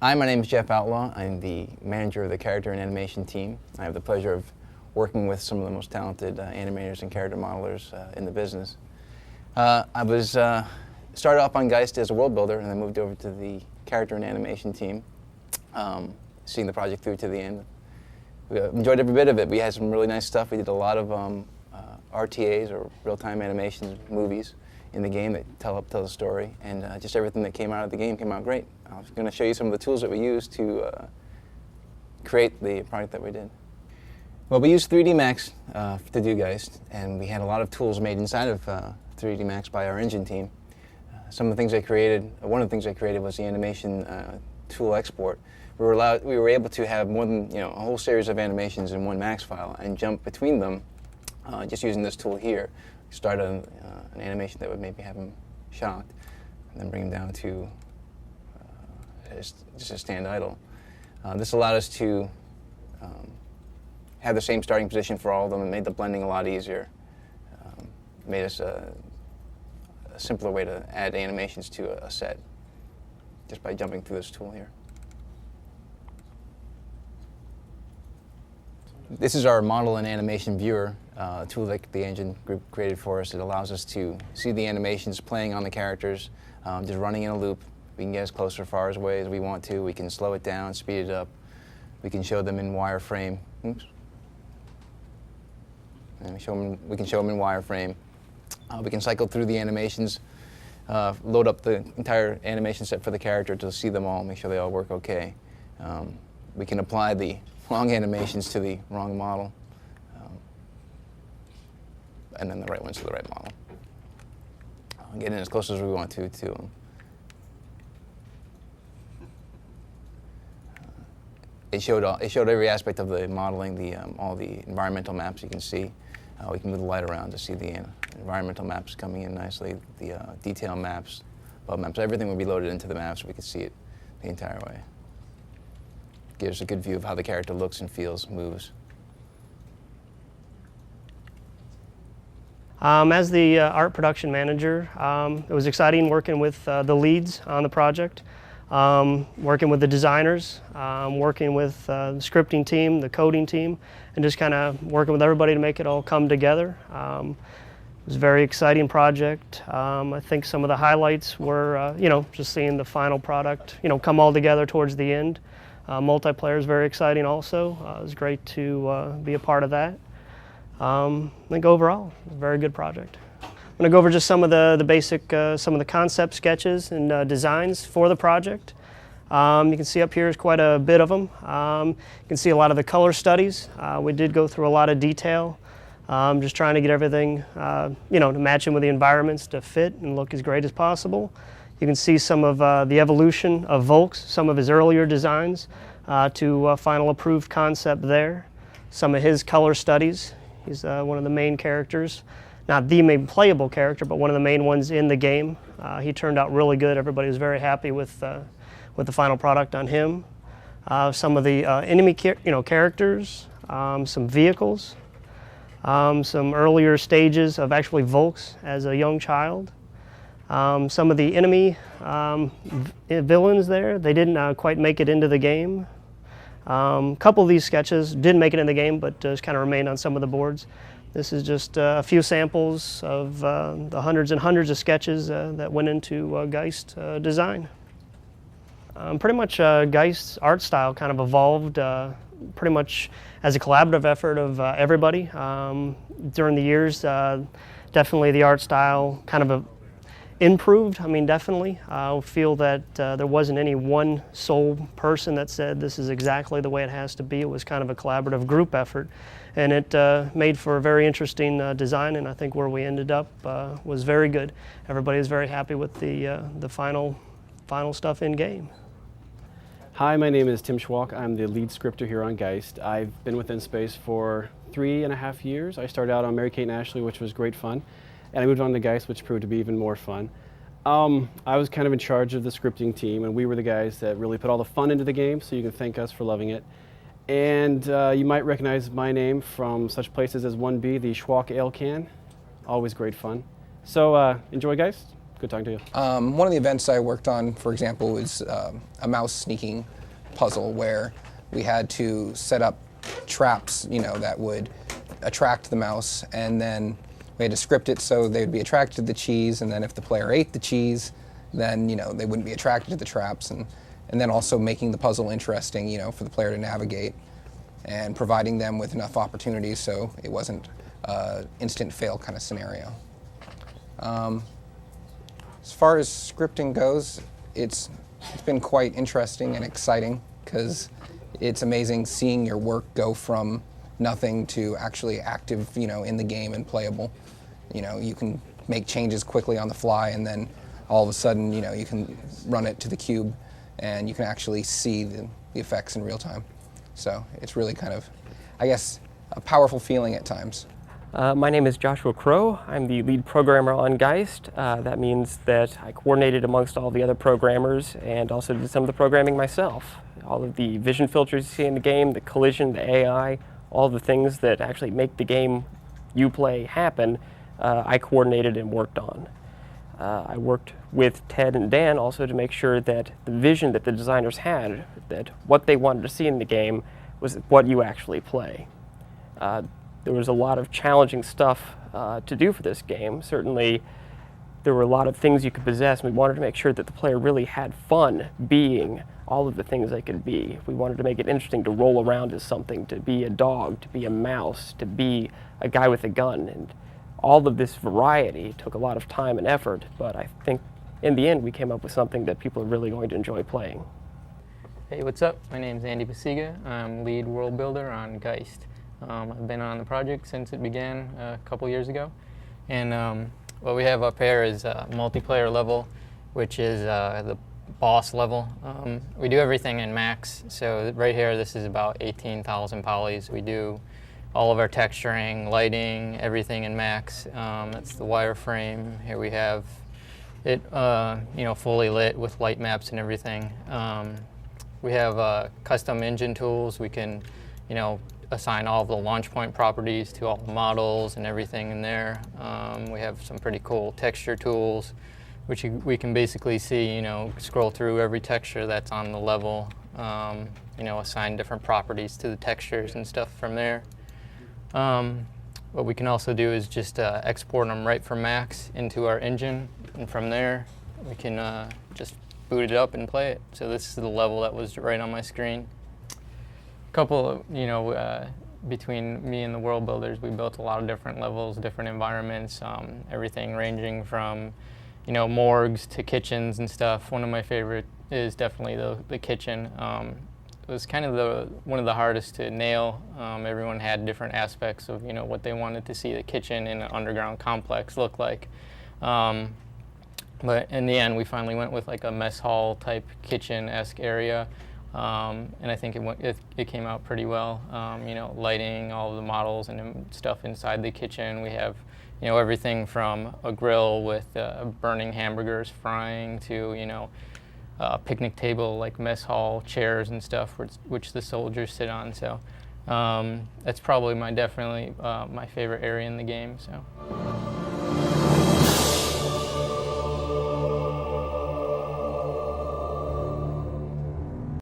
Hi, my name is Jeff Outlaw. I'm the manager of the character and animation team. I have the pleasure of working with some of the most talented animators and character modelers in the business. I was started off on Geist as a world builder and then moved over to the character and animation team, seeing the project through to the end. We enjoyed every bit of it. We had some really nice stuff. We did a lot of RTAs, or real-time animation movies, in the game that tell the story, and just everything that came out of the game came out great. I was going to show you some of the tools that we used to create the product that we did. Well, we used 3D Max to do Geist, and we had a lot of tools made inside of 3D Max by our engine team. Some of the things I created, one of the things I created was the animation tool export. We were able to have more than a whole series of animations in one Max file and jump between them just using this tool here. Start an animation that would maybe have him shocked, and then bring him down to just a stand idle. This allowed us to have the same starting position for all of them and made the blending a lot easier. Made us a simpler way to add animations to a set just by jumping through this tool here. This is our model and animation viewer tool that the engine group created for us. It allows us to see the animations playing on the characters, just running in a loop. We can get as close or far away as we want to. We can slow it down, speed it up. We can show them in wireframe. Oops. And we can show them in wireframe. We can cycle through the animations, load up the entire animation set for the character to see them all, make sure they all work okay. We can apply the wrong animations to the wrong model, and then the right ones to the right model. Get in as close as we want to them. It showed every aspect of the modeling, all the environmental maps you can see. We can move the light around to see the environmental maps coming in nicely, the detail maps, bug maps. Everything would be loaded into the maps so we could see it the entire way. Gives a good view of how the character looks and feels, moves. As the art production manager, it was exciting working with the leads on the project, working with the designers, working with the scripting team, the coding team, and just kind of working with everybody to make it all come together. It was a very exciting project. I think some of the highlights were, just seeing the final product, come all together towards the end. Multiplayer is very exciting also. It was great to be a part of that. I think overall, it was a very good project. I'm going to go over just some of the basic, some of the concept sketches and designs for the project. You can see up here is quite a bit of them. You can see a lot of the color studies. We did go through a lot of detail, just trying to get everything, to match in with the environments to fit and look as great as possible. You can see some of the evolution of Volk's, some of his earlier designs to final approved concept there. Some of his color studies. He's one of the main characters. Not the main playable character, but one of the main ones in the game. He turned out really good. Everybody was very happy with the final product on him. Some of the enemy characters, some vehicles, some earlier stages of actually Volk's as a young child. Some of the enemy villains there, they didn't quite make it into the game. A couple of these sketches did make it in the game, but just kind of remained on some of the boards. This is just a few samples of the hundreds and hundreds of sketches that went into Geist design. Pretty much Geist's art style kind of evolved pretty much as a collaborative effort of everybody. During the years, definitely the art style kind of improved. I mean, definitely. I feel that there wasn't any one sole person that said this is exactly the way it has to be. It was kind of a collaborative group effort, and it made for a very interesting design, and I think where we ended up was very good. Everybody was very happy with the final stuff in game. Hi, my name is Tim Schwalk. I'm the lead scripter here on Geist. I've been with InSpace for 3.5 years. I started out on Mary Kate and Ashley, which was great fun. And I moved on to Geist, which proved to be even more fun. I was kind of in charge of the scripting team, and we were the guys that really put all the fun into the game, so you can thank us for loving it. And you might recognize my name from such places as 1B, the Schwalk Ale Can. Always great fun. So enjoy, Geist. Good talking to you. One of the events I worked on, for example, was a mouse sneaking puzzle where we had to set up traps, that would attract the mouse, and then we had to script it so they would be attracted to the cheese, and then if the player ate the cheese, then they wouldn't be attracted to the traps, and then also making the puzzle interesting, for the player to navigate, and providing them with enough opportunities so it wasn't instant fail kind of scenario. As far as scripting goes, it's been quite interesting and exciting because it's amazing seeing your work go from nothing to actually active, in the game and playable. You can make changes quickly on the fly, and then all of a sudden, you can run it to the cube and you can actually see the effects in real time. So it's really kind of, I guess, a powerful feeling at times. My name is Joshua Crow. I'm the lead programmer on Geist. That means that I coordinated amongst all the other programmers and also did some of the programming myself. All of the vision filters you see in the game, the collision, the AI, all the things that actually make the game you play happen, I coordinated and worked on. I worked with Ted and Dan also to make sure that the vision that the designers had, that what they wanted to see in the game was what you actually play. There was a lot of challenging stuff to do for this game. Certainly, there were a lot of things you could possess, and we wanted to make sure that the player really had fun being all of the things they could be. We wanted to make it interesting to roll around as something, to be a dog, to be a mouse, to be a guy with a gun. And all of this variety took a lot of time and effort, but I think in the end we came up with something that people are really going to enjoy playing. Hey, what's up? My name's Andy Pasiga. I'm lead world builder on Geist. I've been on the project since it began a couple years ago, and what we have up here is a multiplayer level, which is the boss level. We do everything in max, so right here this is about 18,000 polys. We do all of our texturing, lighting, everything in max. That's the wireframe. Here we have it fully lit with light maps and everything. We have custom engine tools. We can assign all of the launch point properties to all the models and everything in there. We have some pretty cool texture tools, which we can basically see, scroll through every texture that's on the level, assign different properties to the textures and stuff from there. What we can also do is just export them right from Max into our engine, and from there we can just boot it up and play it. So this is the level that was right on my screen. Couple, between me and the world builders, we built a lot of different levels, different environments, everything ranging from, morgues to kitchens and stuff. One of my favorite is definitely the kitchen. It was kind of one of the hardest to nail. Everyone had different aspects of, what they wanted to see the kitchen in an underground complex look like. But in the end, we finally went with like a mess hall type kitchen-esque area. And I think it came out pretty well. Lighting, all of the models and stuff inside the kitchen. We have, everything from a grill with burning hamburgers frying to, a picnic table like mess hall chairs and stuff, which the soldiers sit on. So that's probably definitely my favorite area in the game. So.